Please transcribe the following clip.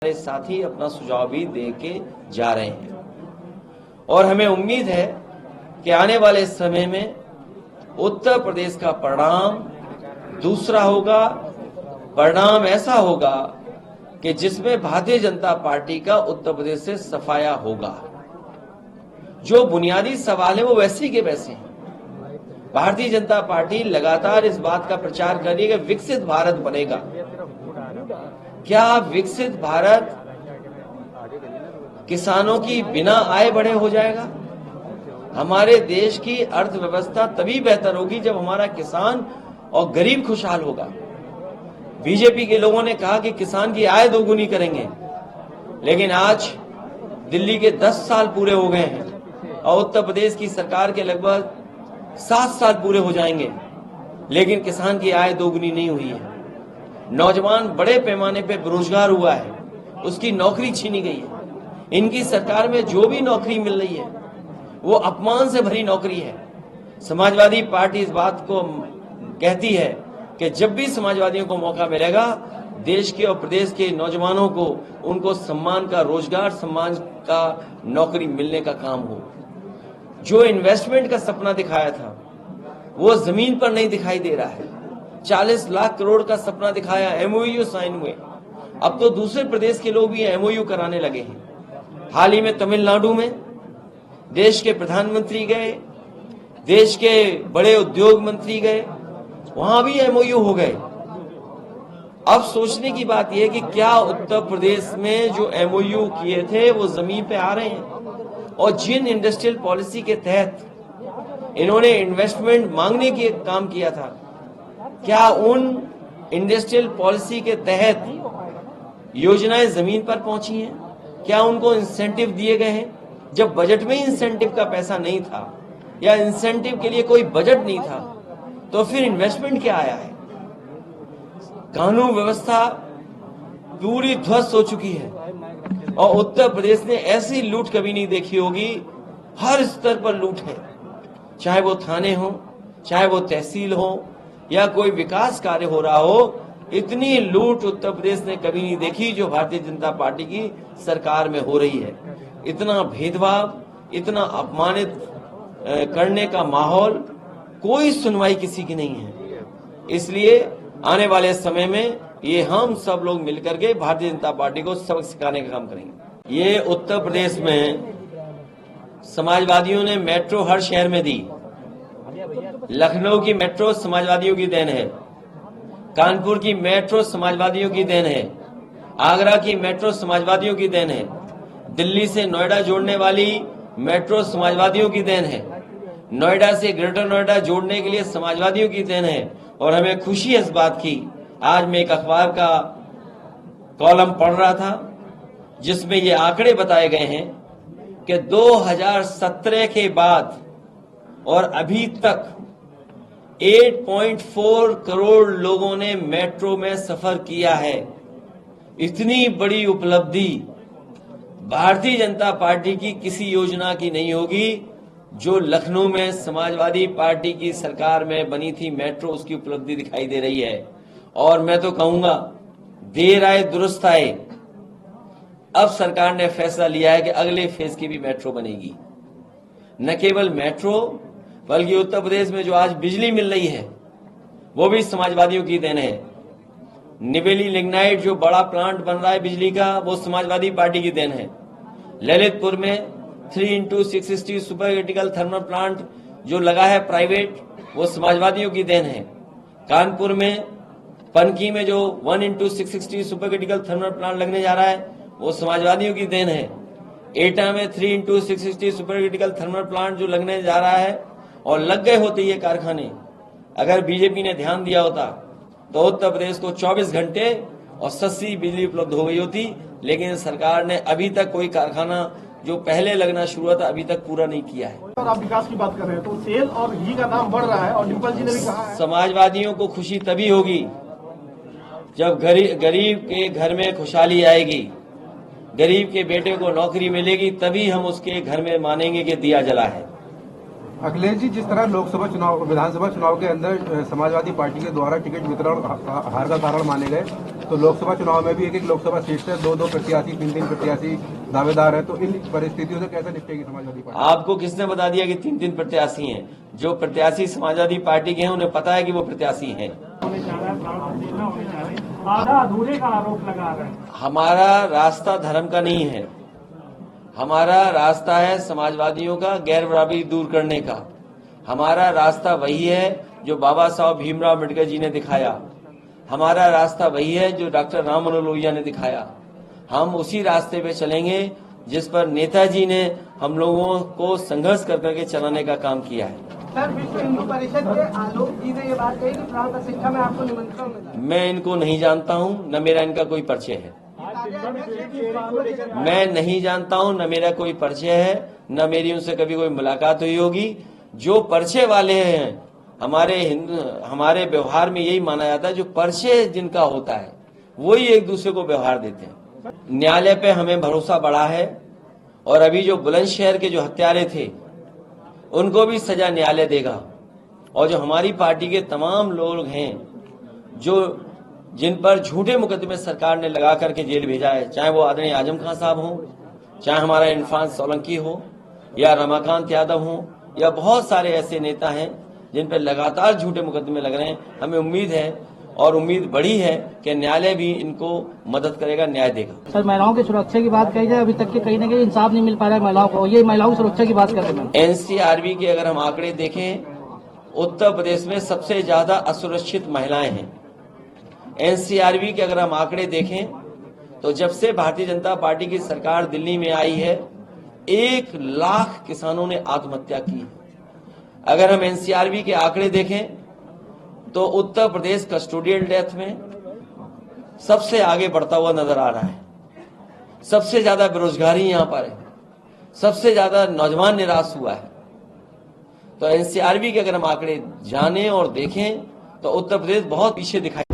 हमारे साथी अपना सुझाव भी दे के जा रहे हैं और हमें उम्मीद है कि आने वाले समय में उत्तर प्रदेश का परिणाम दूसरा होगा। परिणाम ऐसा होगा कि जिसमें भारतीय जनता पार्टी का उत्तर प्रदेश से सफाया होगा। जो बुनियादी सवाल है वो वैसे के वैसे हैं। भारतीय जनता पार्टी लगातार इस बात का प्रचार कर रही है कि विकसित भारत बनेगा। क्या विकसित भारत किसानों की बिना आय बढ़े हो जाएगा? हमारे देश की अर्थव्यवस्था तभी बेहतर होगी जब हमारा किसान और गरीब खुशहाल होगा। बीजेपी के लोगों ने कहा कि किसान की आय दोगुनी करेंगे, लेकिन आज दिल्ली के 10 साल पूरे हो गए हैं और उत्तर प्रदेश की सरकार के लगभग 7 साल पूरे हो जाएंगे, लेकिन किसान की आय दोगुनी नहीं हुई है। नौजवान बड़े पैमाने पे बेरोजगार हुआ है, उसकी नौकरी छीनी गई है। इनकी सरकार में जो भी नौकरी मिल रही है वो अपमान से भरी नौकरी है। समाजवादी पार्टी इस बात को कहती है कि जब भी समाजवादियों को मौका मिलेगा देश के और प्रदेश के नौजवानों को उनको सम्मान का रोजगार, सम्मान का नौकरी मिलने का काम हो। जो इन्वेस्टमेंट का सपना दिखाया था वो जमीन पर नहीं दिखाई दे रहा है। 40 लाख करोड़ का सपना दिखाया, एमओयू साइन हुए, अब तो दूसरे प्रदेश के लोग भी एमओयू कराने लगे हैं। हाल ही में तमिलनाडु में देश के प्रधानमंत्री गए, देश के बड़े उद्योग मंत्री गए, वहां भी एमओयू हो गए। अब सोचने की बात यह है कि क्या उत्तर प्रदेश में जो एमओयू किए थे वो जमीन पे आ रहे हैं? और जिन इंडस्ट्रियल पॉलिसी के तहत इन्होंने इन्वेस्टमेंट मांगने की काम किया था, क्या उन इंडस्ट्रियल पॉलिसी के तहत योजनाएं जमीन पर पहुंची हैं? क्या उनको इंसेंटिव दिए गए हैं? जब बजट में इंसेंटिव का पैसा नहीं था या इंसेंटिव के लिए कोई बजट नहीं था तो फिर इन्वेस्टमेंट क्या आया है? कानून व्यवस्था पूरी ध्वस्त हो चुकी है और उत्तर प्रदेश ने ऐसी लूट कभी नहीं देखी होगी। हर स्तर पर लूट है, चाहे वो थाने हो, चाहे वो तहसील हो या कोई विकास कार्य हो रहा हो। इतनी लूट उत्तर प्रदेश ने कभी नहीं देखी जो भारतीय जनता पार्टी की सरकार में हो रही है। इतना भेदभाव, इतना अपमानित करने का माहौल, कोई सुनवाई किसी की नहीं है। इसलिए आने वाले समय में ये हम सब लोग मिलकर के भारतीय जनता पार्टी को सबक सिखाने का काम करेंगे। ये उत्तर प्रदेश में समाजवादियों ने मेट्रो हर शहर में दी। लखनऊ की मेट्रो समाजवादियों की देन है, कानपुर की मेट्रो समाजवादियों की देन है, आगरा की मेट्रो समाजवादियों की देन है, दिल्ली से नोएडा जोड़ने वाली मेट्रो समाजवादियों की देन है, नोएडा से ग्रेटर नोएडा जोड़ने के लिए समाजवादियों की देन है। और हमें खुशी है इस बात की। आज मैं एक अखबार का कॉलम पढ़ रहा था जिसमें ये आंकड़े बताए गए हैं कि 2017 के बाद और अभी तक 8.4 करोड़ लोगों ने मेट्रो में सफर किया है। इतनी बड़ी उपलब्धि भारतीय जनता पार्टी की किसी योजना की नहीं होगी। जो लखनऊ में समाजवादी पार्टी की सरकार में बनी थी मेट्रो, उसकी उपलब्धि दिखाई दे रही है। और मैं तो कहूंगा देर आए दुरुस्त आए। अब सरकार ने फैसला लिया है कि अगले फेज की भी मेट्रो बनेगी। न केवल मेट्रो बल्कि उत्तर प्रदेश में जो आज बिजली मिल रही है वो भी समाजवादियों की देन है। निवेली लिग्नाइट जो बड़ा प्लांट बन रहा है बिजली का, वो समाजवादी पार्टी की देन है। ललितपुर में 3x660 super critical thermal plant जो लगा है प्राइवेट, वो समाजवादियों की देन है। कानपुर में पनकी में जो 1x660 super critical thermal plant लगने जा रहा है वो समाजवादियों की देन है। एटा में 3x660 super critical thermal plant जो लगने जा रहा है और लग गए होते ये कारखाने, अगर बीजेपी ने ध्यान दिया होता तो उत्तर प्रदेश को 24 घंटे और सस्ती बिजली उपलब्ध हो गई होती। लेकिन सरकार ने अभी तक कोई कारखाना जो पहले लगना शुरू हुआ था अभी तक पूरा नहीं किया है। और आप विकास की बात कर रहे हैं तो सेल और घी का दाम बढ़ रहा है और डिम्पल जी ने भी कहा है समाजवादियों को खुशी तभी होगी जब गरीब के घर में खुशहाली आएगी, गरीब के बेटे को नौकरी मिलेगी, तभी हम उसके घर में मानेंगे कि दिया जला है। अखिलेश जी, जिस तरह लोकसभा चुनाव, विधानसभा चुनाव के अंदर समाजवादी पार्टी के द्वारा टिकट वितरण हार का कारण माने गए, तो लोकसभा चुनाव में भी एक लोकसभा सीट से 2 प्रत्याशी 3 प्रत्याशी दावेदार है, तो इन परिस्थितियों से कैसे निपटेगी समाजवादी पार्टी? आपको किसने बता दिया कि 3 प्रत्याशी हैं? जो प्रत्याशी समाजवादी पार्टी के हैं उन्हें पता है कि वो प्रत्याशी हैं। आधा अधूरे का आरोप लगा रहे हैं। हमारा रास्ता धर्म का नहीं है, हमारा रास्ता है समाजवादियों का गैर बराबरी दूर करने का। हमारा रास्ता वही है जो बाबा साहब भीमराव अम्बेडकर जी ने दिखाया, हमारा रास्ता वही है जो डॉक्टर राम मनोहर लोहिया ने दिखाया। हम उसी रास्ते पे चलेंगे जिस पर नेताजी ने हम लोगों को संघर्ष कर करके चलाने का काम किया है। सर, विश्व हिंदू परिषद के आलोक जी ने ये बात कही कि प्राण प्रतिष्ठा में आपको निमंत्रण मिला। मैं इनको नहीं जानता हूं, न मेरा इनका कोई परिचय है। मैं नहीं जानता हूं, न मेरा कोई परिचय है, न मेरी उनसे कभी कोई मुलाकात हुई होगी। जो परिचय वाले हैं, हमारे व्यवहार में यही माना जाता है, जो परिचय जिनका होता है वही एक दूसरे को व्यवहार देते हैं। न्यायालय पे हमें भरोसा बढ़ा है और अभी जो बुलंदशहर के जो हत्यारे थे उनको भी सजा न्यायालय देगा। और जो हमारी पार्टी के तमाम लोग हैं जो जिन पर झूठे मुकदमे सरकार ने लगा करके जेल भेजा है, चाहे वो आदरणीय आजम खान साहब हों, चाहे हमारा इरफान सोलंकी हो या रमाकांत यादव हो, या बहुत सारे ऐसे नेता हैं जिन पर लगातार झूठे मुकदमे लग रहे हैं। हमें उम्मीद है और उम्मीद बड़ी है कि न्यायालय भी इनको मदद करेगा, न्याय देगा। सर, महिलाओं की सुरक्षा की बात कही जाए, अभी तक के कहीं न कहीं इंसाफ नहीं मिल पा रहा है महिलाओं को, ये महिलाओं की सुरक्षा की बात करते हैं। एनसीआरबी के अगर हम आंकड़े देखें, उत्तर प्रदेश में सबसे ज्यादा असुरक्षित महिलाएं हैं। एनसीआरबी के अगर हम आंकड़े देखें तो जब से भारतीय जनता पार्टी की सरकार दिल्ली में आई है 1 लाख किसानों ने आत्महत्या की है। अगर हम एनसीआरबी के आंकड़े देखें तो उत्तर प्रदेश कस्टोडियल डेथ में सबसे आगे बढ़ता हुआ नजर आ रहा है। सबसे ज्यादा बेरोजगारी यहां पर है, सबसे ज्यादा नौजवान निराश हुआ है। तो एनसीआरबी के अगर हम आंकड़े जानें और देखें तो उत्तर प्रदेश बहुत पीछे दिखाई